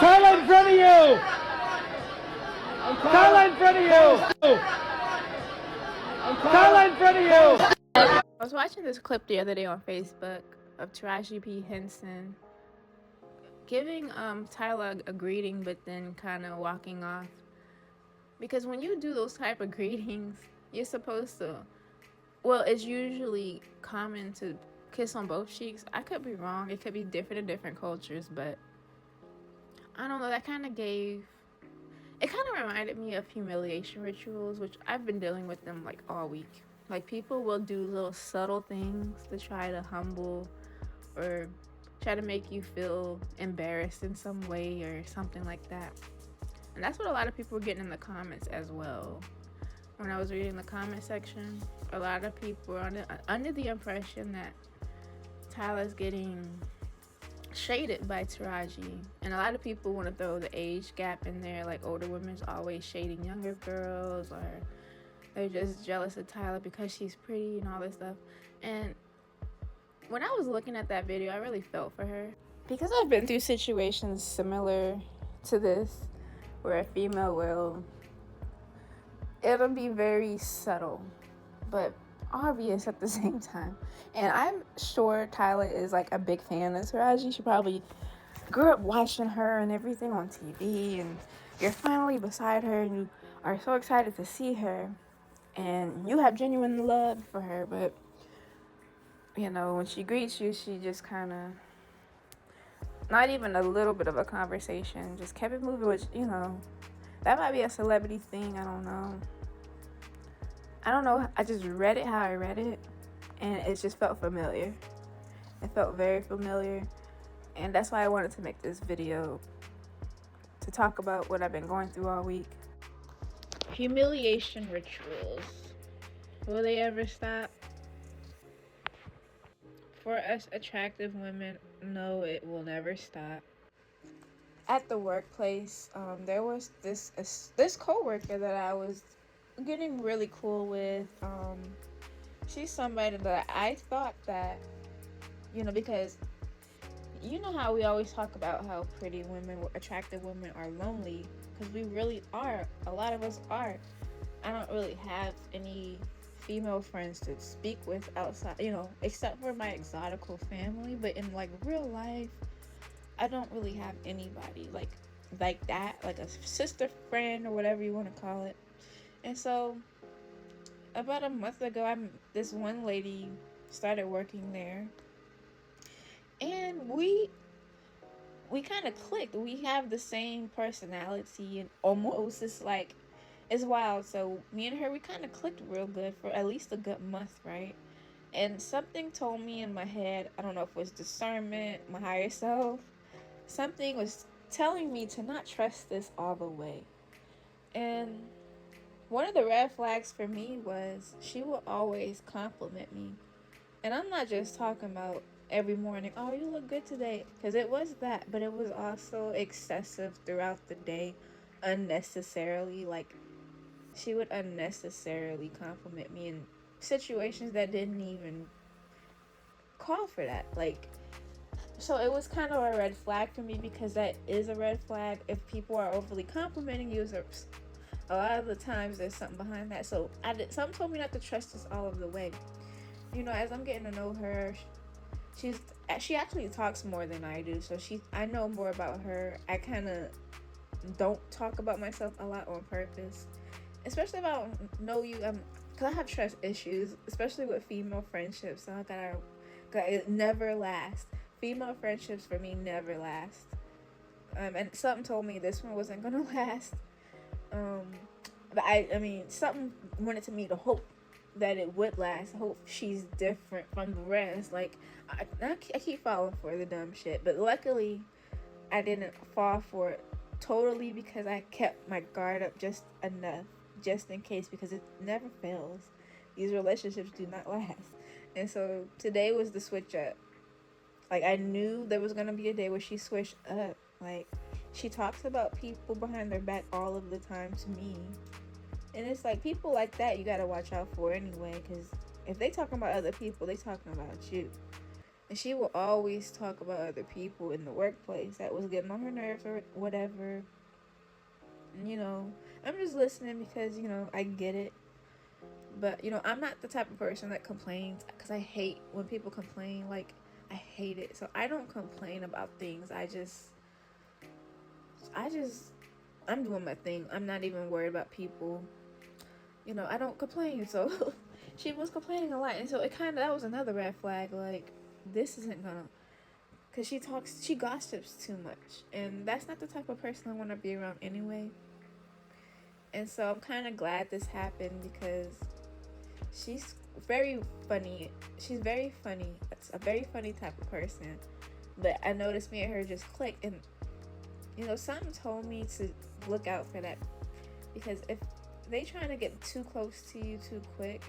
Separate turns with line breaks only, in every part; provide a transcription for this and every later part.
Tyler in front of you! Tyler in front of you! Tyler in front of you!
I was watching this clip the other day on Facebook of Taraji P. Henson giving Tyler a greeting, but then kind of walking off. Because when you do those type of greetings, you're supposed to, well, it's usually common to kiss on both cheeks. I could be wrong. It could be different in different cultures, but I don't know. That kind of reminded me of humiliation rituals, which I've been dealing with them like all week. Like, people will do little subtle things to try to humble or try to make you feel embarrassed in some way or something like that. And that's what a lot of people were getting in the comments as well. When I was reading the comment section, a lot of people were under the impression that Tyler's getting shaded by Taraji. And a lot of people want to throw the age gap in there, like older women's always shading younger girls, or they're just jealous of Tyler because she's pretty and all this stuff. And when I was looking at that video, I really felt for her. Because I've been through situations similar to this, where a female it'll be very subtle, but obvious at the same time. And I'm sure Tyler is like a big fan of Taraji. She probably grew up watching her and everything on TV, and you're finally beside her and you are so excited to see her and you have genuine love for her. But you know, when she greets you, she just kind of, not even a little bit of a conversation, just kept it moving, which, you know, that might be a celebrity thing. I don't know. I just read it how I read it, and it just felt familiar. It felt very familiar, and that's why I wanted to make this video, to talk about what I've been going through all week. Humiliation rituals. Will they ever stop? For us attractive women, no, it will never stop. At the workplace, there was this coworker that I was getting really cool with. She's somebody that I thought that, you know, because you know how we always talk about how pretty women, attractive women are lonely, because we really are. A lot of us are. I don't really have any female friends to speak with outside, you know, except for my exotical family. But in like real life, I don't really have anybody like that, like a sister friend or whatever you want to call it. And so about a month ago, this one lady started working there, and we kind of clicked. We have the same personality, and almost it's wild. So me and her, we kind of clicked real good for at least a good month, right? And something told me in my head, I don't know if it was discernment, my higher self, something was telling me to not trust this all the way. And one of the red flags for me was she will always compliment me. And I'm not just talking about every morning, oh, you look good today, because it was that, but it was also excessive throughout the day, unnecessarily. Like, she would unnecessarily compliment me in situations that didn't even call for that. Like, so it was kind of a red flag for me, because that is a red flag. If people are overly complimenting you, a lot of the times there's something behind that. So something told me not to trust this all of the way. You know, as I'm getting to know her, she actually talks more than I do. So I know more about her. I kind of don't talk about myself a lot on purpose, especially if I don't know you. Because I have trust issues, especially with female friendships. So it never lasts. Female friendships for me never last. And something told me this one wasn't gonna last. But I mean, something wanted to me to hope that it would last. I hope she's different from the rest. Like, I keep falling for the dumb shit, but luckily I didn't fall for it totally, because I kept my guard up just enough, just in case, because it never fails. These relationships do not last. And so today was the switch up. Like, I knew there was gonna be a day where she switched up. Like, she talks about people behind their back all of the time to me. And it's like, people like that you gotta watch out for anyway, because if they talking about other people, they talking about you. And she will always talk about other people in the workplace that was getting on her nerves or whatever. And, I'm just listening because, I get it. But, I'm not the type of person that complains because I hate when people complain. Like, I hate it. So I don't complain about things. I'm doing my thing. I'm not even worried about people. I don't complain. So she was complaining a lot. And so that was another red flag. Like, this isn't gonna, because she gossips too much. And that's not the type of person I want to be around anyway. And so I'm kind of glad this happened because she's very funny. She's very funny. That's a very funny type of person. But I noticed me and her just click. And, something told me to look out for that. Because if they trying to get too close to you too quick,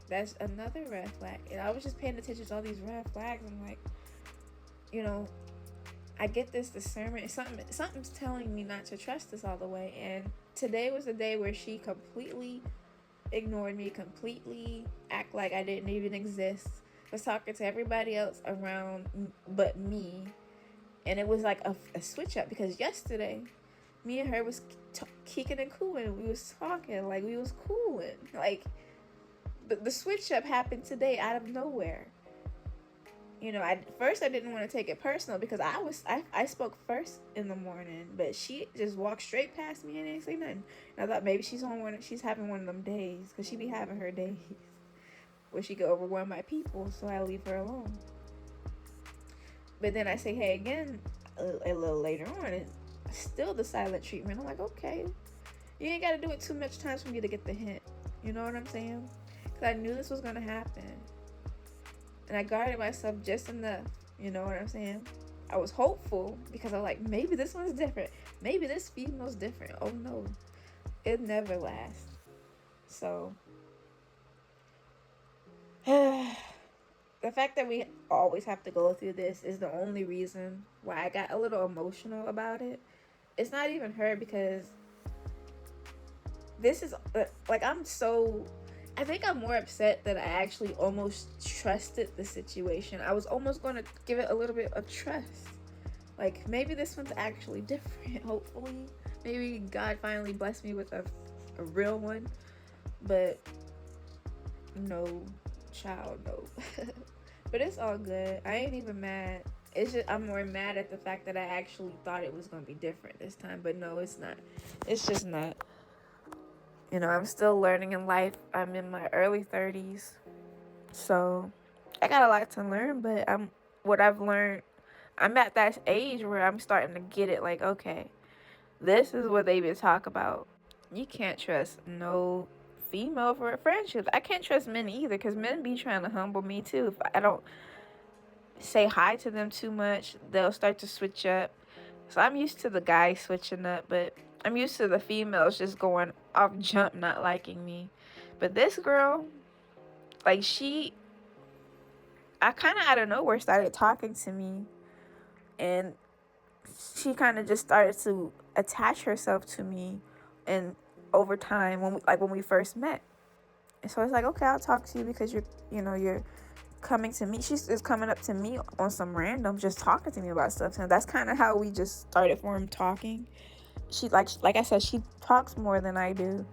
that's another red flag. And I was just paying attention to all these red flags. I'm like, I get this discernment. Something's telling me not to trust this all the way. And today was the day where she completely ignored me, completely act like I didn't even exist, was talking to everybody else around but me. And it was like a switch up, because yesterday me and her was kicking and cooing. We was talking like we was cooling. Like, the switch up happened today out of nowhere. First I didn't want to take it personal because I spoke first in the morning, but she just walked straight past me and didn't say nothing. And I thought maybe she's having one of them days, because she be having her days where she get overwhelmed by people, so I leave her alone. But then I say hey again a little later on, and still the silent treatment. I'm like, okay, you ain't got to do it too much times for me to get the hint. You know what I'm saying? Because I knew this was going to happen. And I guarded myself just enough. You know what I'm saying? I was hopeful because I was like, maybe this one's different. Maybe this female's different. Oh no. It never lasts. So, the fact that we always have to go through this is the only reason why I got a little emotional about it. It's not even her, because this is, I think I'm more upset that I actually almost trusted the situation. I was almost going to give it a little bit of trust. Like, maybe this one's actually different, hopefully. Maybe God finally blessed me with a real one. But, no, child, no. But it's all good. I ain't even mad. It's just, I'm more mad at the fact that I actually thought it was going to be different this time. But no, it's not. It's just not. I'm still learning in life. I'm in my early 30s. So I got a lot to learn, but what I've learned, I'm at that age where I'm starting to get it. Like, okay, this is what they been talk about. You can't trust no female for friendships. I can't trust men either, because men be trying to humble me too. If I don't say hi to them too much, they'll start to switch up. So I'm used to the guys switching up, but I'm used to the females just going off jump not liking me. But this girl, like, I kind of out of nowhere started talking to me, and she kind of just started to attach herself to me, and over time when we first met. And so it's like, okay, I'll talk to you because you're coming to me. She's just coming up to me on some random, just talking to me about stuff. And that's kind of how we just started talking. She, like I said, she talks more than I do.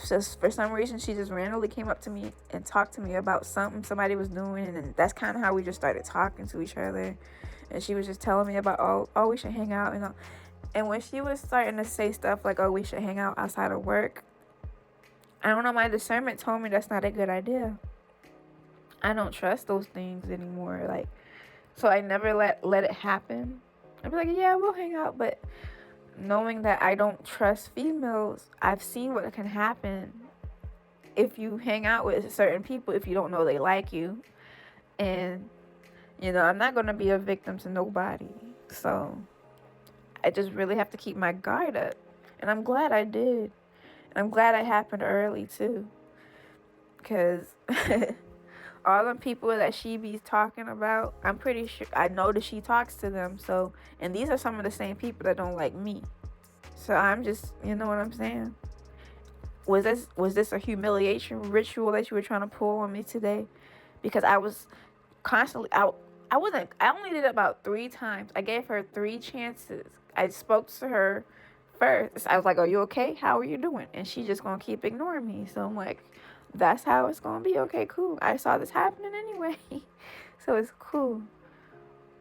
Just for some reason, she just randomly came up to me and talked to me about something somebody was doing, and that's kind of how we just started talking to each other. And she was just telling me about, oh, we should hang out, and when she was starting to say stuff like, oh, we should hang out outside of work, I don't know, my discernment told me that's not a good idea. I don't trust those things anymore. Like, so I never let it happen. I'd be like, yeah, we'll hang out, but knowing that I don't trust females, I've seen what can happen if you hang out with certain people if you don't know they like you. And, I'm not going to be a victim to nobody. So I just really have to keep my guard up. And I'm glad I did. And I'm glad it happened early, too. Because all the people that she be talking about, I'm pretty sure, I know that she talks to them. So, and these are some of the same people that don't like me. So I'm just, you know what I'm saying? Was this a humiliation ritual that you were trying to pull on me today? Because I was constantly, I I only did it about 3 times. I gave her 3 chances. I spoke to her first. I was like, "Are you okay? How are you doing?" And she just gonna keep ignoring me. So I'm like, that's how it's gonna be. Okay, cool. I saw this happening anyway. So it's cool.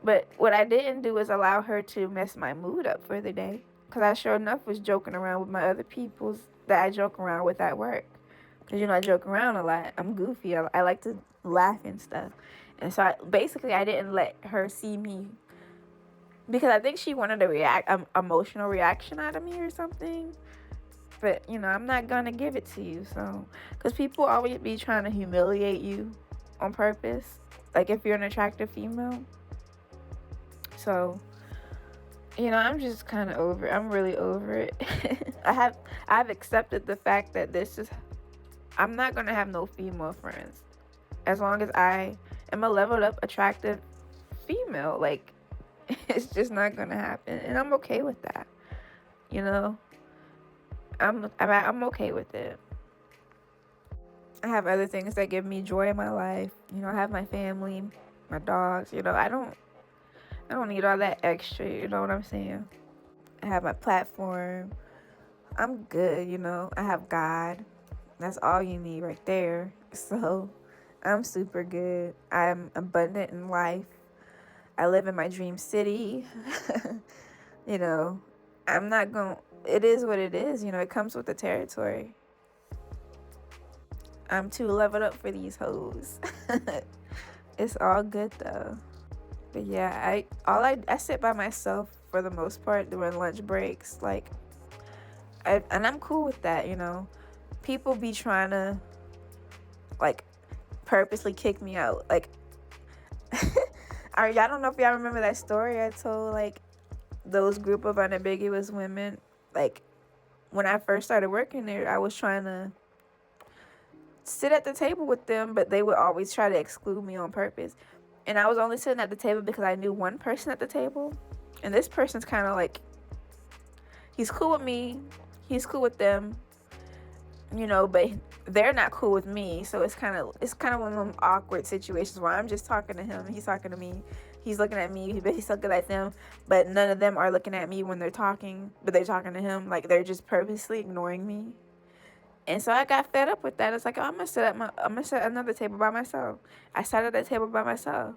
But what I didn't do is allow her to mess my mood up for the day. Because I sure enough was joking around with my other peoples that I joke around with at work. Because, I joke around a lot. I'm goofy. I like to laugh and stuff. And so basically, I didn't let her see me. Because I think she wanted a emotional reaction out of me or something. But, I'm not going to give it to you. So, because people always be trying to humiliate you on purpose. Like, if you're an attractive female. So, I'm just kind of over it. I'm really over it. I've accepted the fact that I'm not going to have no female friends. As long as I am a leveled up, attractive female. Like, it's just not going to happen. And I'm okay with that. I'm okay with it. I have other things that give me joy in my life. I have my family, my dogs. I don't need all that extra. You know what I'm saying? I have my platform. I'm good. I have God. That's all you need right there. So I'm super good. I'm abundant in life. I live in my dream city. I'm not going to, it is what it is. It comes with the territory. I'm too leveled up for these hoes. It's all good though. But yeah, I sit by myself for the most part during lunch breaks. Like, and I'm cool with that. People be trying to like purposely kick me out. Like, I don't know if y'all remember that story I told, like, those group of unambiguous women. Like, when I first started working there, I was trying to sit at the table with them, but they would always try to exclude me on purpose. And I was only sitting at the table because I knew one person at the table. And this person's kind of like, he's cool with me, he's cool with them, but they're not cool with me. So it's kind of one of them awkward situations where I'm just talking to him, he's talking to me, he's looking at me, but he's looking at them, but none of them are looking at me when they're talking, but they're talking to him. Like, they're just purposely ignoring me. And so I got fed up with that. It's like, I'm gonna sit at another table by myself. I sat at that table by myself,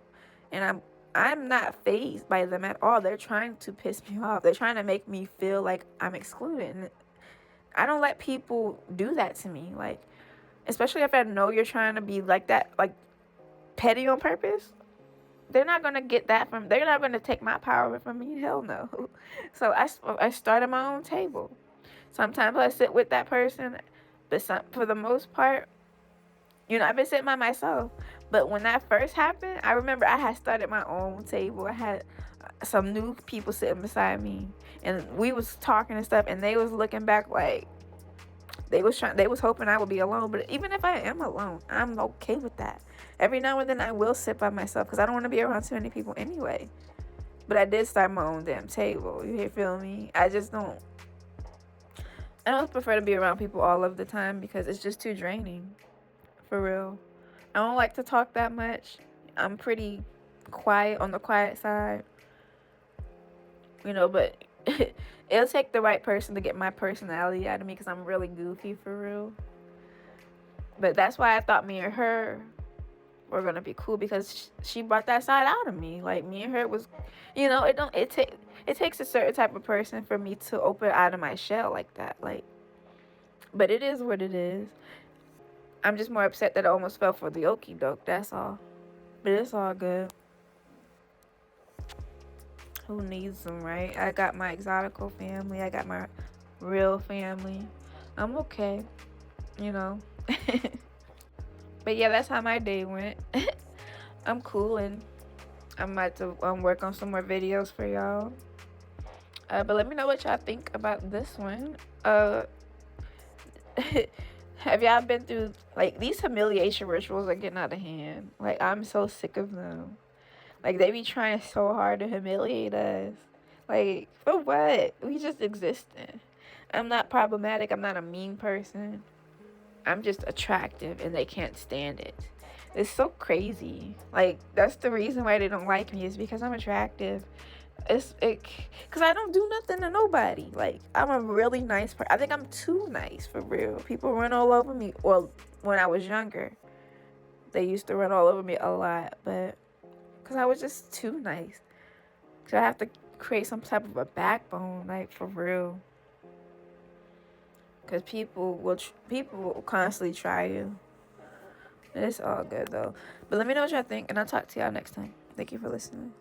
and I'm not fazed by them at all. They're trying to piss me off. They're trying to make me feel like I'm excluded. And I don't let people do that to me. Like, especially if I know you're trying to be like that, like petty on purpose. They're not gonna get that from. They're not gonna take my power from me. Hell no. So I started my own table. Sometimes I sit with that person, but for the most part, I've been sitting by myself. But when that first happened, I remember I had started my own table. I had some new people sitting beside me, and we was talking and stuff, and they was looking back like they was hoping I would be alone. But even if I am alone, I'm okay with that. Every now and then I will sit by myself because I don't want to be around too many people anyway. But I did start my own damn table. You feel me? I don't prefer to be around people all of the time because it's just too draining. For real. I don't like to talk that much. I'm pretty quiet, on the quiet side. But it'll take the right person to get my personality out of me because I'm really goofy, for real. But that's why I thought me and her were going to be cool, because she brought that side out of me. Like, me and her was, it takes a certain type of person for me to open out of my shell like that. Like, but it is what it is. I'm just more upset that I almost fell for the okie doke, that's all. But it's all good. Who needs them, right? I got my exotical family. I got my real family. I'm okay, But yeah, that's how my day went. I'm cool, and I'm about to work on some more videos for y'all. But let me know what y'all think about this one. Have y'all been through, like, these humiliation rituals are getting out of hand? Like, I'm so sick of them. Like, they be trying so hard to humiliate us. Like, for what? We just existing. I'm not problematic. I'm not a mean person. I'm just attractive, and they can't stand it. It's so crazy. Like, that's the reason why they don't like me, is because I'm attractive. Because I don't do nothing to nobody. Like, I'm a really nice person. I think I'm too nice, for real. People run all over me. Well, when I was younger, they used to run all over me a lot, but because I was just too nice. Because I have to create some type of a backbone, like, for real. Because people will constantly try you. It's all good, though. But let me know what y'all think, and I'll talk to y'all next time. Thank you for listening.